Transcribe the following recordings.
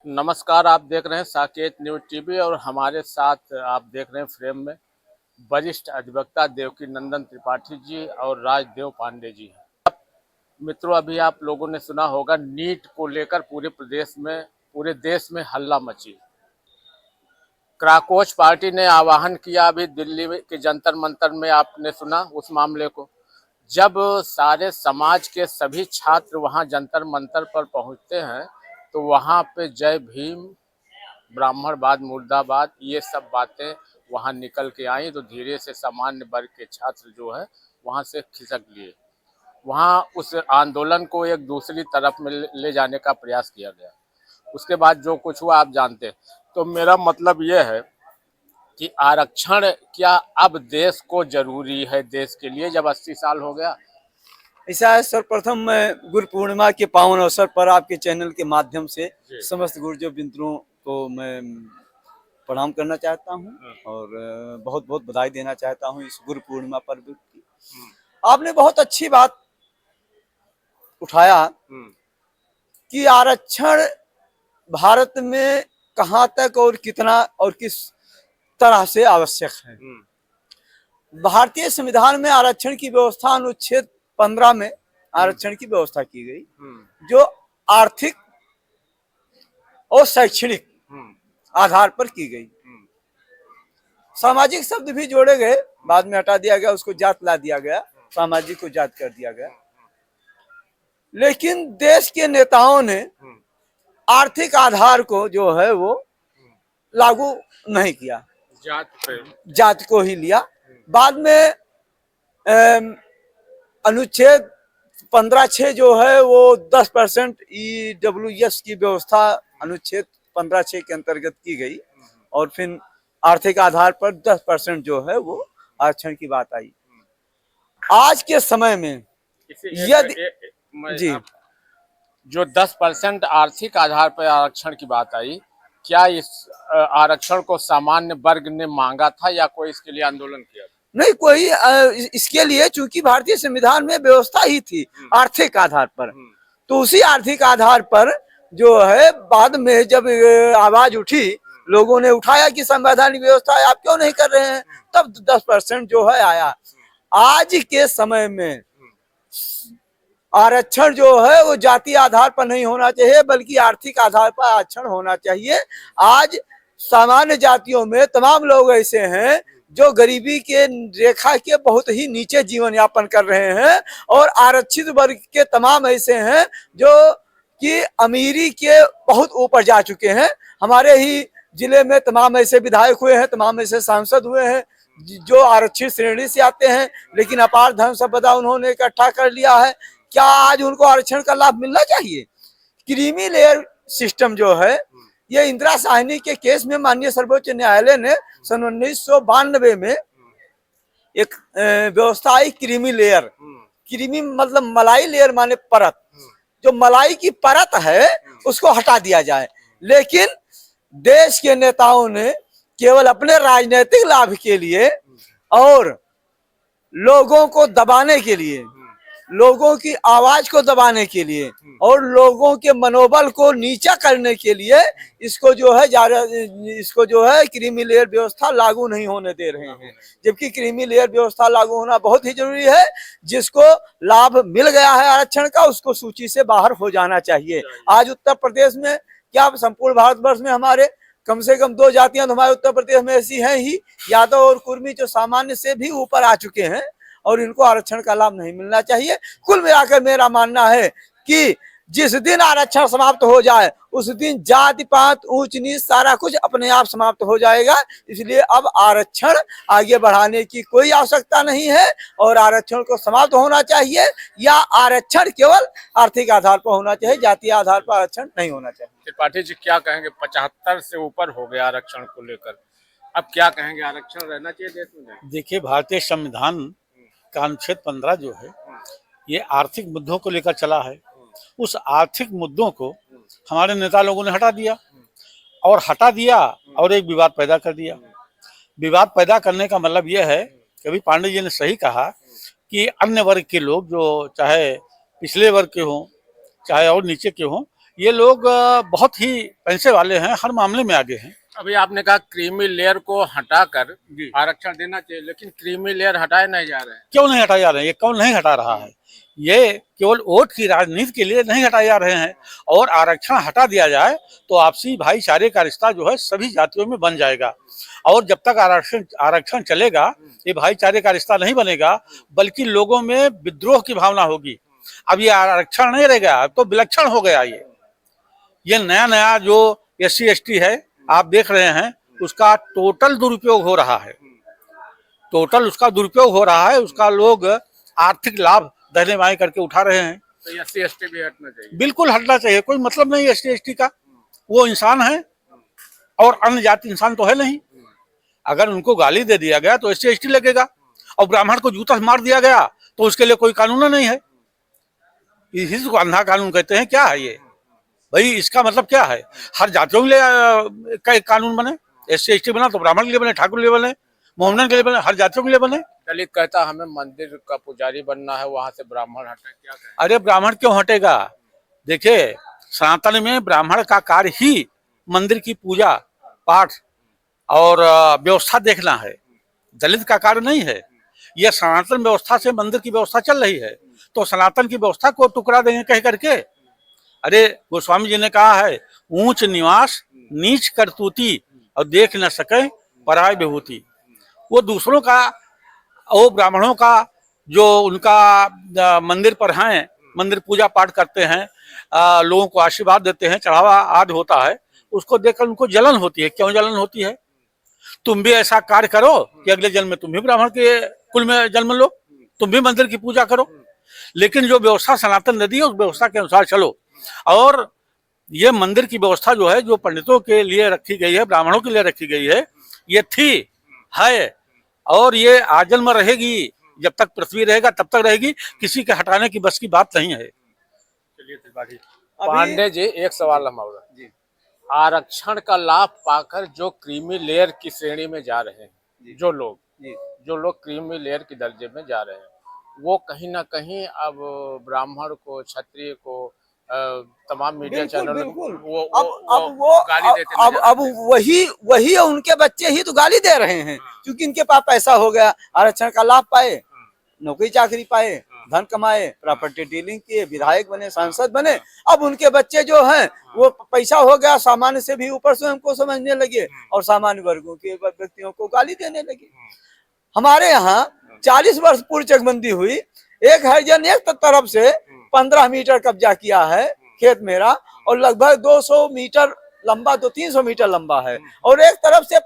नमस्कार। आप देख रहे हैं साकेत न्यूज टीवी और हमारे साथ आप देख रहे हैं फ्रेम में वरिष्ठ अधिवक्ता देवकी नंदन त्रिपाठी जी और राजदेव पांडे जी हैं। मित्रों, अभी आप लोगों ने सुना होगा नीट को लेकर पूरे देश में हल्ला मची। क्राकोच पार्टी ने आह्वान किया, अभी दिल्ली के जंतर मंतर में आपने सुना उस मामले को। जब सारे समाज के सभी छात्र वहां जंतर मंतर पर पहुंचते हैं तो वहां पे जय भीम, ब्राह्मणवाद मुर्दाबाद, ये सब बातें वहां निकल के आई तो धीरे से सामान्य वर्ग के छात्र जो है वहां से खिसक लिए। वहां उस आंदोलन को एक दूसरी तरफ में ले जाने का प्रयास किया गया। उसके बाद जो कुछ हुआ आप जानते हैं। तो मेरा मतलब ये है कि आरक्षण क्या अब देश को जरूरी है, देश के लिए, जब 80 साल हो गया। ऐसा है। सर्वप्रथम मैं गुरु पूर्णिमा के पावन अवसर पर आपके चैनल के माध्यम से समस्त गुरुजो बिंदुओं को मैं प्रणाम करना चाहता हूं और बहुत बहुत बधाई देना चाहता हूं इस गुरु पूर्णिमा पर्व की। आपने बहुत अच्छी बात उठाया कि आरक्षण भारत में कहां तक और कितना और किस तरह से आवश्यक है। भारतीय संविधान में आरक्षण की व्यवस्था अनुच्छेद 15 में आरक्षण की व्यवस्था की गई, जो आर्थिक और शैक्षणिक आधार पर की गई। सामाजिक शब्द भी जोड़े गए, बाद में हटा दिया गया, उसको जात ला दिया गया, सामाजिक को जात कर दिया गया। लेकिन देश के नेताओं ने आर्थिक आधार को जो है वो लागू नहीं किया, जात को ही लिया। बाद में अनुच्छेद 15(6) जो है वो 10% EWS की व्यवस्था अनुच्छेद 15(6) के अंतर्गत की गई और फिर आर्थिक आधार पर 10% जो है वो आरक्षण की बात आई। आज के समय में यदि जी जो 10% आर्थिक आधार पर आरक्षण की बात आई, क्या इस आरक्षण को सामान्य वर्ग ने मांगा था या कोई इसके लिए आंदोलन किया था? नहीं, कोई इसके लिए, चूंकि भारतीय संविधान में व्यवस्था ही थी आर्थिक आधार पर, तो उसी आर्थिक आधार पर जो है बाद में जब आवाज उठी, लोगों ने उठाया कि संवैधानिक व्यवस्था आप क्यों नहीं कर रहे हैं, तब 10% जो है आया। आज के समय में आरक्षण जो है वो जातीय आधार पर नहीं होना चाहिए, बल्कि आर्थिक आधार पर आरक्षण होना चाहिए। आज सामान्य जातियों में तमाम लोग ऐसे हैं जो गरीबी के रेखा के बहुत ही नीचे जीवन यापन कर रहे हैं और आरक्षित वर्ग के तमाम ऐसे हैं जो कि अमीरी के बहुत ऊपर जा चुके हैं। हमारे ही जिले में तमाम ऐसे विधायक हुए हैं, तमाम ऐसे सांसद हुए हैं जो आरक्षित श्रेणी से आते हैं, लेकिन अपार धन संपदा उन्होंने इकट्ठा कर लिया है। क्या आज उनको आरक्षण का लाभ मिलना चाहिए? क्रीमी लेयर सिस्टम जो है, ये इंदिरा साहनी के केस में माननीय सर्वोच्च न्यायालय ने सन 1992 में एक व्यवस्था आई, क्रीमी लेयर। क्रीमी मतलब मलाई, लेयर माने परत। जो मलाई की परत है उसको हटा दिया जाए। लेकिन देश के नेताओं ने केवल अपने राजनीतिक लाभ के लिए और लोगों को दबाने के लिए, लोगों की आवाज को दबाने के लिए और लोगों के मनोबल को नीचा करने के लिए इसको जो है क्रीमी लेयर व्यवस्था लागू नहीं होने दे रहे हैं। जबकि क्रीमी लेयर व्यवस्था लागू होना बहुत ही जरूरी है। जिसको लाभ मिल गया है आरक्षण का, उसको सूची से बाहर हो जाना चाहिए। आज उत्तर प्रदेश में, क्या संपूर्ण भारतवर्ष में हमारे कम से कम 2 जातियां हमारे उत्तर प्रदेश में ऐसी हैं ही, यादव और कुर्मी, जो सामान्य से भी ऊपर आ चुके हैं और इनको आरक्षण का लाभ नहीं मिलना चाहिए। कुल मिलाकर मेरा मानना है कि जिस दिन आरक्षण समाप्त हो जाए उस दिन जाति पात ऊंच नीच सारा कुछ अपने आप समाप्त हो जाएगा। इसलिए अब आरक्षण आगे बढ़ाने की कोई आवश्यकता नहीं है और आरक्षण को समाप्त होना चाहिए, या आरक्षण केवल आर्थिक आधार पर होना चाहिए, जातीय आधार पर आरक्षण नहीं होना चाहिए। त्रिपाठी जी क्या कहेंगे? 75 से ऊपर हो गया आरक्षण को लेकर, अब क्या कहेंगे? आरक्षण रहना चाहिए देश में? देखिए, भारतीय संविधान का अनुच्छेद 15 जो है ये आर्थिक मुद्दों को लेकर चला है। उस आर्थिक मुद्दों को हमारे नेता लोगों ने हटा दिया और एक विवाद पैदा कर दिया। विवाद पैदा करने का मतलब यह है कि अभी पांडे जी ने सही कहा कि अन्य वर्ग के लोग, जो चाहे पिछले वर्ग के हों चाहे और नीचे के हों, ये लोग बहुत ही पैसे वाले हैं, हर मामले में आगे हैं। अभी आपने कहा क्रीमी लेयर को हटाकर जी। आरक्षण देना चाहिए, लेकिन क्रीमी लेयर हटाए नहीं जा रहे हैं। क्यों नहीं हटाए जा रहे हैं? ये कौन नहीं हटा रहा है? ये केवल वोट की राजनीति के लिए नहीं हटाए जा रहे हैं। और आरक्षण हटा दिया जाए तो आपसी भाईचारे का रिश्ता जो है सभी जातियों में बन जाएगा। और जब तक आरक्षण चलेगा ये भाईचारे का रिश्ता नहीं बनेगा, बल्कि लोगों में विद्रोह की भावना होगी। अब ये आरक्षण नहीं रह गया, अब तो विलक्षण हो गया। ये नया जो SC/ST है, आप देख रहे हैं, उसका टोटल दुरुपयोग हो रहा है। टोटल उसका दुरुपयोग हो रहा है। उसका लोग आर्थिक लाभ दहने बाएं करके उठा रहे हैं। तो SC/ST भी हटना चाहिए। बिल्कुल हटना चाहिए, कोई मतलब नहीं SC/ST का। वो इंसान है और अन्य जाति इंसान तो है नहीं। अगर उनको गाली दे दिया गया तो SC/ST लगेगा, और ब्राह्मण को जूता से मार दिया गया तो उसके लिए कोई कानून नहीं है। इसी को अंधा कानून कहते हैं। क्या है ये भाई? इसका मतलब क्या है? हर जातियों के लिए कानून बने। SC/ST बना तो ब्राह्मण के लिए बने, ठाकुर के लिए बने, मोहम्मदन के लिए बने, हर जातियों के लिए बने। दलित कहता हमें मंदिर का पुजारी बनना है, वहां से ब्राह्मण हटे, क्या कहें? अरे ब्राह्मण क्यों हटेगा? देखिए, सनातन में ब्राह्मण का कार्य ही मंदिर की पूजा पाठ और व्यवस्था देखना है। दलित का कार्य नहीं है। यह सनातन व्यवस्था से मंदिर की व्यवस्था चल रही है, तो सनातन की व्यवस्था को टुकड़ा देंगे कह करके? अरे गोस्वामी जी ने कहा है, ऊंच निवास नीच करतूती और देख न सके पराय विभूति। वो दूसरों का, वो ब्राह्मणों का जो उनका मंदिर पर हैं, मंदिर पूजा पाठ करते हैं, लोगों को आशीर्वाद देते हैं, चढ़ावा आदि होता है, उसको देखकर उनको जलन होती है। क्यों जलन होती है? तुम भी ऐसा कार्य करो कि अगले जन्म में तुम भी ब्राह्मण के कुल में जन्म लो, तुम भी मंदिर की पूजा करो। लेकिन जो व्यवस्था सनातन नदी है उस व्यवस्था के अनुसार चलो। और ये मंदिर की व्यवस्था जो है, जो पंडितों के लिए रखी गई है, ब्राह्मणों के लिए रखी गई है, ये थी, है और ये आजन्म रहेगी। जब तक पृथ्वी रहेगा तब तक रहेगी। किसी के हटाने की बस की बात नहीं है। चलिए त्रिपाठी पांडे जी, एक सवाल हमारा जी, आरक्षण का लाभ पाकर जो क्रीमी लेयर की श्रेणी में जा रहे हैं, जो लोग क्रीमी लेयर की दर्जे में जा रहे हैं, वो कहीं ना कहीं अब ब्राह्मण को, क्षत्रिय को, तमाम मीडिया चैनल वो गाली देते हैं। अब वही उनके बच्चे ही तो गाली दे रहे हैं, क्योंकि इनके पास पैसा हो गया, आरक्षण का लाभ पाए, नौकरी चाकरी पाए, धन कमाए, प्रॉपर्टी डीलिंग किए, विधायक बने, सांसद बने। अब उनके बच्चे जो हैं वो पैसा हो गया, सामान्य से भी ऊपर स्वयं को समझने लगे और सामान्य वर्गों के व्यक्तियों को गाली देने लगे। हमारे यहाँ 40 वर्ष पूर्व चकबंदी हुई, एक हरिजन एक तरफ से 15 मीटर कब्जा किया है खेत मेरा, और लगभग 200 मीटर लंबा, 300 मीटर लंबा है, और एक तरफ से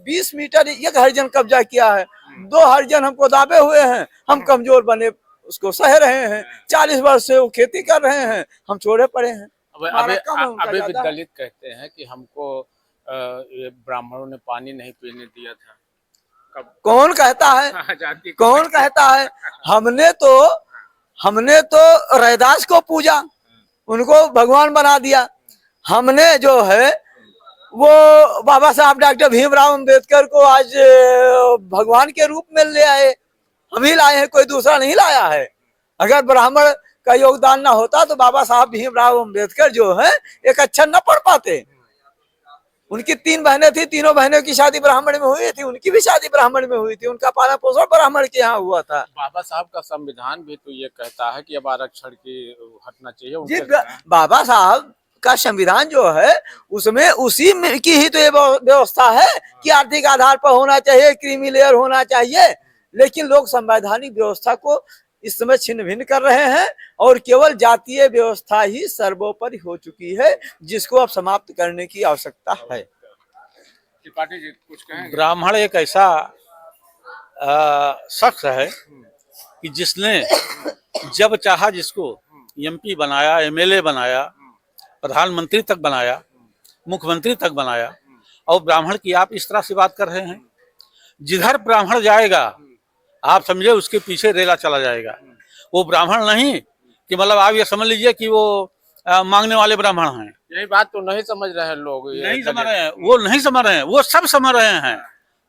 20 मीटर एक हरिजन कब्जा किया है। 2 हरिजन हमको दाबे हुए हैं, हम कमजोर बने उसको सह रहे हैं। 40 वर्ष से वो खेती कर रहे हैं, हम छोड़े पड़े हैं। अभी भी दलित कहते हैं कि हमको ये ब्राह्मणों ने पानी नहीं पीने दिया था। कौन कहता है? कौन कहता है? हमने तो रैदास को पूजा, उनको भगवान बना दिया। हमने जो है वो बाबा साहब डॉक्टर भीमराव अंबेडकर को आज भगवान के रूप में ले आए, हम ही लाए हैं, कोई दूसरा नहीं लाया है। अगर ब्राह्मण का योगदान ना होता तो बाबा साहब भीमराव अंबेडकर जो है एक अक्षर न पढ़ पाते। उनकी 3 बहनें थी, तीनों बहनों की शादी ब्राह्मण में हुई थी, उनकी भी शादी ब्राह्मण में हुई थी, उनका पालन पोषण ब्राह्मण के यहाँ हुआ था। बाबा साहब का संविधान भी तो ये कहता है कि अब आरक्षण की हटना चाहिए। जी, बाबा साहब का संविधान जो है उसमें उसी की ही तो ये व्यवस्था है कि आर्थिक आधार पर होना चाहिए, क्रीमी लेयर होना चाहिए। लेकिन लोग संवैधानिक व्यवस्था को इस समय छिन्न भिन्न कर रहे हैं और केवल जातीय व्यवस्था ही सर्वोपरि हो चुकी है, जिसको अब समाप्त करने की आवश्यकता है। त्रिपाठी जी कुछ कहेंगे? ब्राह्मण एक ऐसा शख्स है कि जिसने जब चाहा जिसको MP बनाया, MLA बनाया, प्रधानमंत्री तक बनाया, मुख्यमंत्री तक बनाया। और ब्राह्मण की आप इस तरह से बात कर रहे हैं, जिधर ब्राह्मण जाएगा आप समझे उसके पीछे रेला चला जाएगा। वो ब्राह्मण नहीं कि मतलब आप ये समझ लीजिए कि वो मांगने वाले ब्राह्मण हैं। यही बात तो नहीं समझ रहे हैं लोग, नहीं समझ रहे हैं, वो नहीं समझ रहे हैं, वो सब समझ रहे हैं।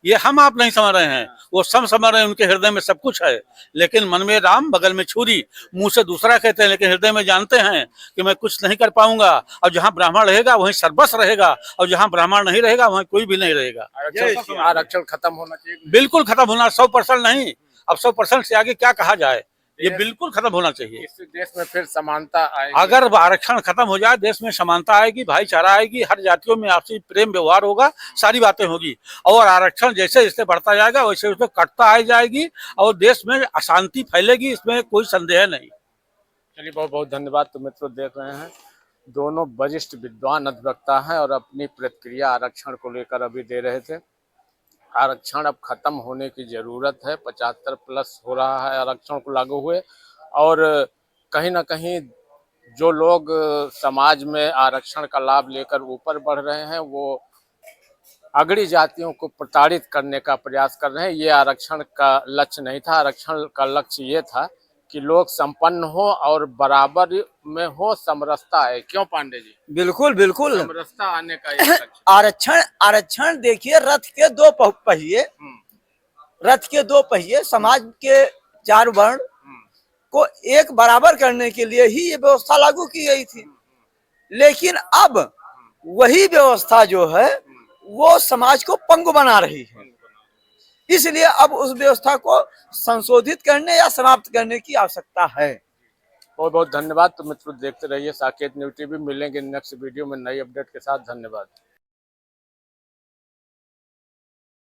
ये हम आप नहीं समझ रहे हैं, वो सब समझ रहे हैं, उनके हृदय में सब कुछ है। लेकिन मन में राम बगल में छुरी, मुंह से दूसरा कहते हैं, लेकिन हृदय में जानते हैं कि मैं कुछ नहीं कर पाऊंगा। और जहाँ ब्राह्मण रहेगा वहीं सर्वस्व रहेगा, और जहाँ ब्राह्मण नहीं रहेगा वहीं कोई भी नहीं रहेगा। आरक्षण खत्म होना चाहिए, बिल्कुल खत्म होना, 100% नहीं, अब 100% से आगे क्या कहा जाए, ये बिल्कुल खत्म होना चाहिए। इससे देश में फिर समानता आएगी। अगर आरक्षण खत्म हो जाए, देश में समानता आएगी, भाईचारा आएगी, हर जातियों में आपसी प्रेम व्यवहार होगा, सारी बातें होगी। और आरक्षण जैसे जैसे बढ़ता जाएगा वैसे उसमें कटता आ जाएगी और देश में अशांति फैलेगी, इसमें कोई संदेह नहीं। चलिए, बहुत बहुत धन्यवाद। तो मित्रों, देख रहे हैं दोनों वरिष्ठ विद्वान अधिवक्ता हैं और अपनी प्रतिक्रिया आरक्षण को लेकर अभी दे रहे थे। आरक्षण अब खत्म होने की जरूरत है, 75+ हो रहा है आरक्षण को लागू हुए, और कहीं ना कहीं जो लोग समाज में आरक्षण का लाभ लेकर ऊपर बढ़ रहे हैं वो अगड़ी जातियों को प्रताड़ित करने का प्रयास कर रहे हैं। ये आरक्षण का लक्ष्य नहीं था। आरक्षण का लक्ष्य ये था कि लोग संपन्न हो और बराबर में हो, समरसता है। क्यों पांडे जी? बिल्कुल बिल्कुल। समरसता आने का ये लक्ष्य। आरक्षण देखिए, रथ के दो पहिए, रथ के दो पहिए, समाज के 4 वर्ण को एक बराबर करने के लिए ही ये व्यवस्था लागू की गई थी। लेकिन अब वही व्यवस्था जो है वो समाज को पंगु बना रही है। इसलिए अब उस व्यवस्था को संशोधित करने या समाप्त करने की आवश्यकता है। बहुत बहुत धन्यवाद। तो मित्रों, देखते रहिए साकेत न्यूज़ टीवी। मिलेंगे नेक्स्ट वीडियो में नई अपडेट के साथ। धन्यवाद।